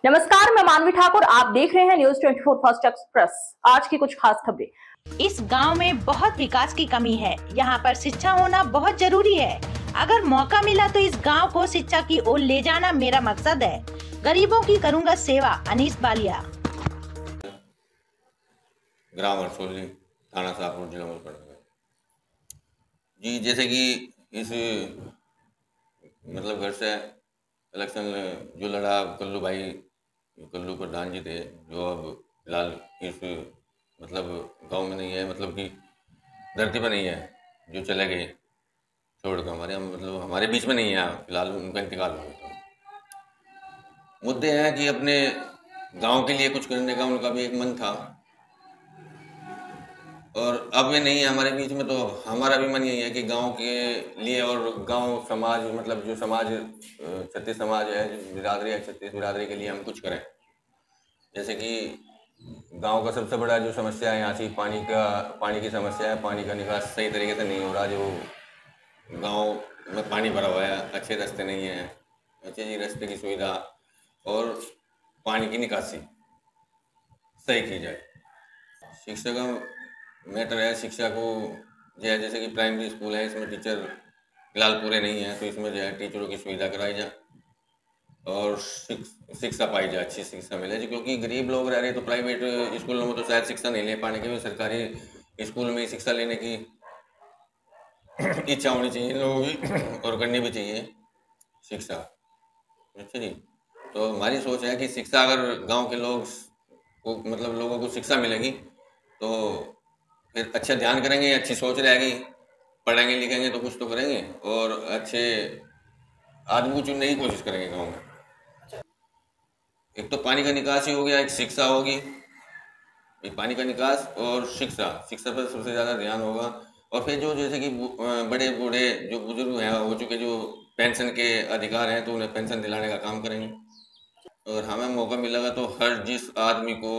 नमस्कार, मैं मानवी ठाकुर। आप देख रहे हैं न्यूज 24 फास्ट एक्सप्रेस। आज की कुछ खास खबरें। इस गांव में बहुत विकास की कमी है। यहाँ पर शिक्षा होना बहुत जरूरी है। अगर मौका मिला तो इस गांव को शिक्षा की ओर ले जाना मेरा मकसद है। गरीबों की करूंगा सेवा। अनीस बालिया, ग्राम हरसोली, थाना शाहपुर, जिला मुजफ्फरनगर। जी, जैसे कि इस घर से इलेक्शन जो लड़ा कल्लू भाई, कल्लू प्रधान जी थे, जो अब फिलहाल इस गांव में नहीं है, कि धरती पर नहीं है, जो चले गए छोड़ कर हमारे, हम हमारे बीच में नहीं है फिलहाल, उनका इंतकाल हो गया। मुद्दे हैं कि अपने गांव के लिए कुछ करने का उनका भी एक मन था, और अब वे नहीं है हमारे बीच में। तो हमारा भी मन यही है कि गांव के लिए और गांव समाज, जो समाज छत्तीस समाज है, बिरादरी है, छत्तीस बिरादरी के लिए हम कुछ करें। जैसे कि गांव का सबसे बड़ा जो समस्या है यहाँ की पानी की समस्या है। पानी का निकास सही तरीके से नहीं हो रहा। जो गांव में पानी भरा हुआ है, अच्छे रास्ते नहीं है, अच्छी जी रास्ते की सुविधा और पानी की निकासी सही की जाए। शिक्षा का मैटर है। शिक्षा को जो है, जैसे कि प्राइमरी स्कूल है, इसमें टीचर फिलहाल पूरे नहीं है, तो इसमें जो है टीचरों की सुविधा कराई जाए और शिक्षा पाई जाए, अच्छी शिक्षा मिले जी। क्योंकि गरीब लोग रह रहे हैं, तो प्राइवेट स्कूलों में तो शायद शिक्षा नहीं ले पाने के, भी सरकारी स्कूल में शिक्षा लेने की इच्छा होनी चाहिए लोगों की और करनी भी चाहिए शिक्षा। अच्छा जी, तो हमारी सोच है कि शिक्षा, अगर गांव के लोग को लोगों को शिक्षा मिलेगी तो फिर अच्छा ध्यान करेंगे, अच्छी सोच रहेगी, पढ़ेंगे लिखेंगे तो कुछ तो करेंगे और अच्छे आदमी को चुनने की कोशिश करेंगे गांव में। एक तो पानी का निकास ही हो गया, एक शिक्षा होगी। एक पानी का निकास और शिक्षा, शिक्षा पर सबसे ज़्यादा ध्यान होगा। और फिर जो जैसे कि बड़े बूढ़े जो बुजुर्ग हैं हो चुके, जो पेंशन के अधिकार हैं, तो उन्हें पेंशन दिलाने का काम करेंगे। और हमें मौका मिलेगा तो हर जिस आदमी को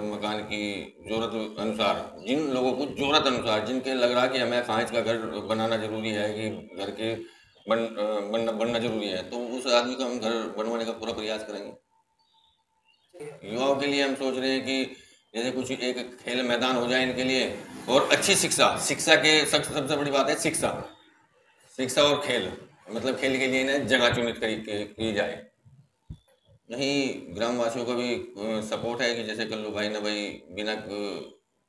मकान की ज़रूरत अनुसार, जिन लोगों को ज़रूरत अनुसार, जिनके लग रहा कि हमें खाँच का घर बनाना ज़रूरी है, कि घर के बनना ज़रूरी है, तो उस आदमी को हम घर बनवाने का पूरा प्रयास करेंगे। युवाओं के लिए हम सोच रहे हैं कि जैसे कुछ एक खेल मैदान हो जाए इनके लिए, और अच्छी शिक्षा। शिक्षा के सबसे बड़ी बात है शिक्षा। शिक्षा और खेल, खेल के लिए इन्हें जगह चुनित की जाए। नहीं, ग्रामवासियों का भी सपोर्ट है कि जैसे कल्लू भाई ने भाई बिना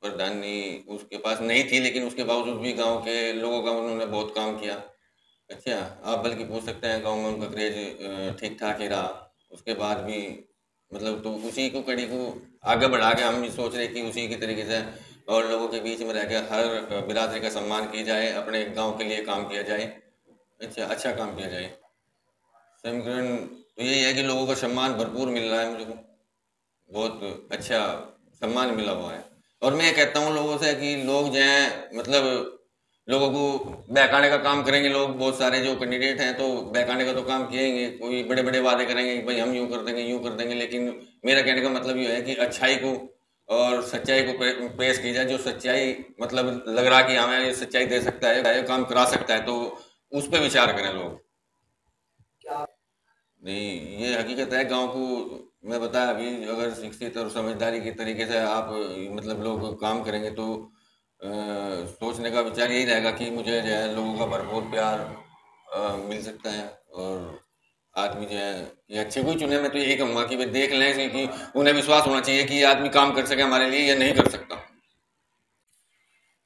प्रधानी उसके पास नहीं थी, लेकिन उसके बावजूद भी गांव के लोगों का उन्होंने बहुत काम किया। अच्छा, आप बल्कि पूछ सकते हैं गांव में उनका क्रेज ठीक ठाक ही रहा उसके बाद भी। तो उसी को कड़ी को आगे बढ़ा के हम भी सोच रहे कि उसी की तरीके से और लोगों के बीच में रहकर हर बिरादरी का सम्मान की जाए, अपने गांव के लिए काम किया जाए, अच्छा काम किया जाए। समीकरण तो यही है कि लोगों का सम्मान भरपूर मिल रहा है, मुझे को बहुत अच्छा सम्मान मिला हुआ है। और मैं कहता हूँ लोगों से कि लोग जो हैं, लोगों को बहकाने का काम करेंगे। लोग बहुत सारे जो कैंडिडेट हैं, तो बहकाने का तो काम किएंगे, कोई बड़े बड़े वादे करेंगे कि भाई हम यूँ कर देंगे, लेकिन मेरा कहने का मतलब ये है कि अच्छाई को और सच्चाई को पेश की जाए। जो सच्चाई लग रहा कि हमें ये सच्चाई दे सकता है, काम करा सकता है, तो उस पर विचार करें लोग। नहीं, ये हकीकत है। गांव को मैं बताया अभी, अगर शिक्षित और समझदारी के तरीके से आप लोग काम करेंगे तो सोचने का विचार यही रहेगा कि मुझे जो है लोगों का भरपूर प्यार मिल सकता है, और आदमी जो है ये अच्छे को ही चुने। मैं तो यही कहूँगा कि वे देख लें कि उन्हें विश्वास होना चाहिए कि ये आदमी काम कर सके हमारे लिए या नहीं कर सकता।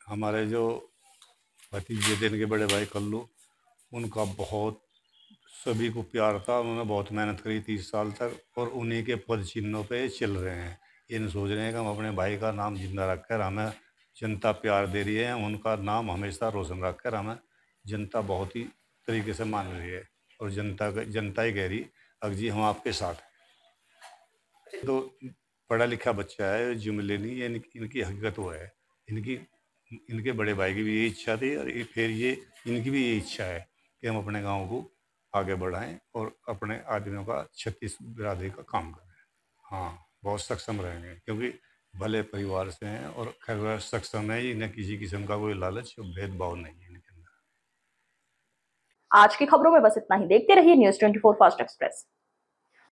हमारे जो भतीजे थे, इनके बड़े भाई कल्लू, उनका बहुत सभी को प्यार था। उन्होंने बहुत मेहनत करी 30 साल तक, और उन्हीं के पद चिन्हों पे चल रहे हैं। ये नहीं सोच रहे हैं कि हम अपने भाई का नाम जिंदा रखकर, हमें जनता प्यार दे रही है, उनका नाम हमेशा रोशन रखकर हमें जनता बहुत ही तरीके से मान रही है। और जनता ही कह रही अग जी हम आपके साथ हैं। तो पढ़ा लिखा बच्चा है, जुमले नहीं, ये इनकी हकीकत वो है। इनकी इनके बड़े भाई की भी यही इच्छा थी, और फिर ये इनकी भी यही इच्छा है कि हम अपने गांव को आगे बढ़ाएं और अपने आदमियों का छत्तीस बिरादरी का काम करें। हाँ, बहुत सक्षम रहेंगे, क्योंकि भले परिवार से हैं और खैर सक्षम है। इन्हें किसी किस्म का कोई लालच और भेदभाव नहीं है इनके अंदर। आज की खबरों में बस इतना ही। देखते रहिए न्यूज 24 फास्ट एक्सप्रेस।